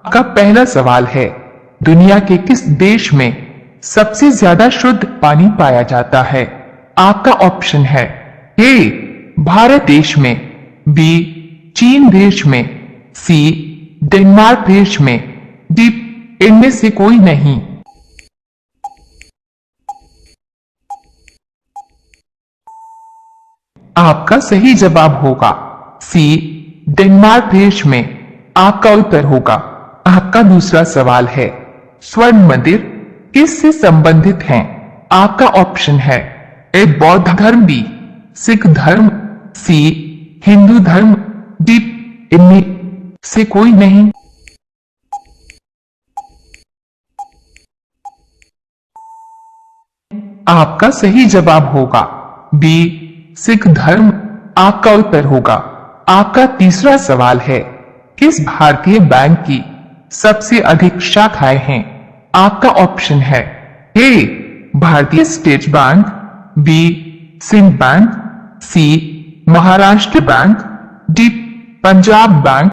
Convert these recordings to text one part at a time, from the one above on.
आपका पहला सवाल है, दुनिया के किस देश में सबसे ज्यादा शुद्ध पानी पाया जाता है? आपका ऑप्शन है ए भारत देश में, बी चीन देश में, सी डेनमार्क देश में, डी इनमें से कोई नहीं। आपका सही जवाब होगा सी डेनमार्क देश में। आपका उत्तर होगा। आपका दूसरा सवाल है, स्वर्ण मंदिर किससे संबंधित हैं? आपका ऑप्शन है ए बौद्ध धर्म, बी सिख धर्म, सी हिंदू धर्म, डी इनमें से कोई नहीं। आपका सही जवाब होगा बी सिख धर्म। आपका उत्तर होगा। आपका तीसरा सवाल है, किस भारतीय बैंक की सबसे अधिक शाखाएं हैं? आपका ऑप्शन है A Bharatiya state bank, B Sindh bank, C Maharashtra bank, D Punjab bank.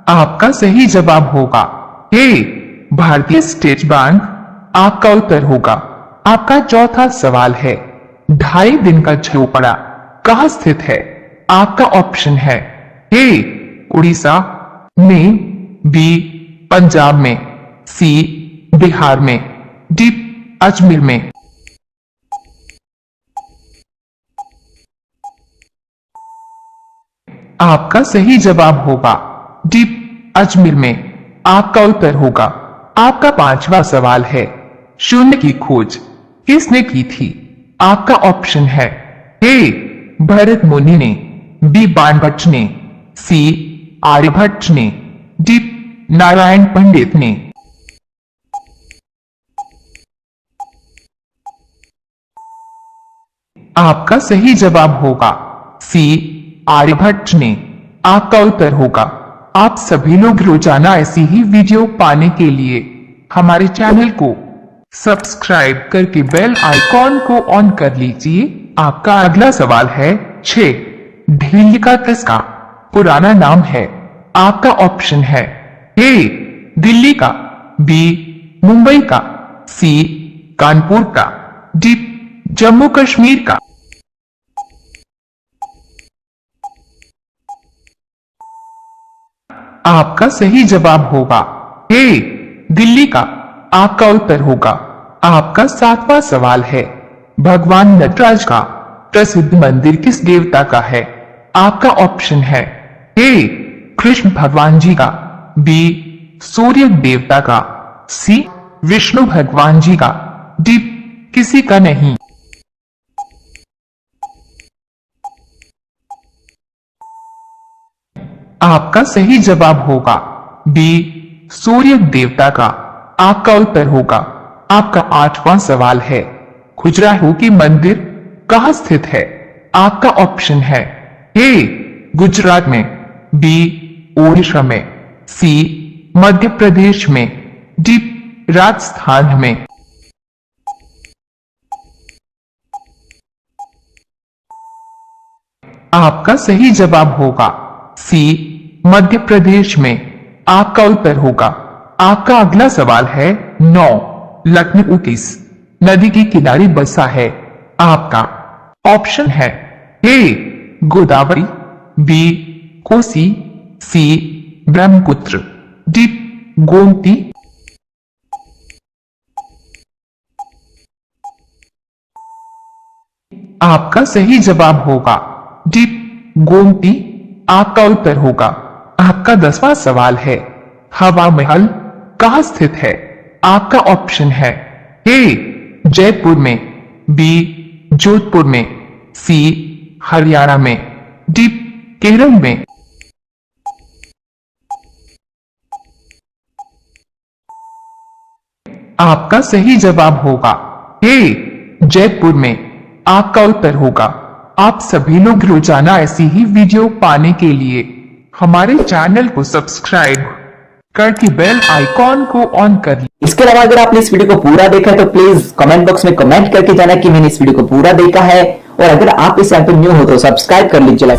आपका सही जवाब होगा ए भारतीय स्टेट बैंक। आपका उत्तर होगा। आपका चौथा सवाल है, 2.5 दिन का झोपड़ा कहाँ स्थित है? आपका ऑप्शन है ए उड़ीसा में, बी पंजाब में, सी बिहार में, डी अजमेर में। आपका सही जवाब होगा डी अजमेर में। आपका उत्तर होगा। आपका पांचवा सवाल है, शून्य की खोज किसने की थी? आपका ऑप्शन है ए भरत मुनि ने, बी बाणभट्ट ने, सी आर्यभट्ट ने, डी नारायण पंडित ने। आपका सही जवाब होगा सी आर्यभट्ट ने। आपका उत्तर होगा। आप सभी लोग रोजाना ऐसी ही वीडियो पाने के लिए हमारे चैनल को सब्सक्राइब करके बेल आइकॉन को ऑन कर लीजिए। आपका अगला सवाल है 6 दिल्ली का किसका पुराना नाम है? आपका ऑप्शन है ए दिल्ली का, बी मुंबई का, सी कानपुर का, डी जम्मू कश्मीर का। आपका सही जवाब होगा ए दिल्ली का। आपका उत्तर होगा। आपका 7वां सवाल है, भगवान नटराज का प्रसिद्ध मंदिर किस देवता का है? आपका ऑप्शन है ए कृष्ण भगवान जी का, बी सूर्य देवता का, सी विष्णु भगवान जी का, डी किसी का नहीं। आपका सही जवाब होगा बी सूर्य देवता का। आपका उत्तर होगा। आपका 8वां सवाल है, खजुराहो की मंदिर कहाँ स्थित है? आपका ऑप्शन है ए गुजरात में, बी ओडिशा में, सी मध्य प्रदेश में, डी राजस्थान में। आपका सही जवाब होगा सी मध्य प्रदेश में। आपका उत्तर होगा। आपका अगला सवाल है 9 लखनऊ किस नदी के किनारे बसा है? आपका ऑप्शन है ए गोदावरी, बी कोसी, सी ब्रह्मपुत्र, डी गोमती। आपका सही जवाब होगा डी गोमती। आपका उत्तर होगा। आपका 10वां सवाल है, हवा महल कहाँ स्थित है? आपका ऑप्शन है ए जयपुर में, बी जोधपुर में, सी हरियाणा में, डी केरल में। आपका सही जवाब होगा ए जयपुर में। आपका उत्तर होगा। आप सभी लोग रोजाना ऐसी ही वीडियो पाने के लिए हमारे चैनल को सब्सक्राइब करके बेल आइकॉन को ऑन कर लीजिए। इसके अलावा अगर आपने इस वीडियो को पूरा देखा है तो प्लीज कमेंट बॉक्स में कमेंट करके जाना कि मैंने इस वीडियो को पूरा देखा है, और अगर आप इस चैनल पर न्यू हो तो सब्सक्राइब कर लीजिए।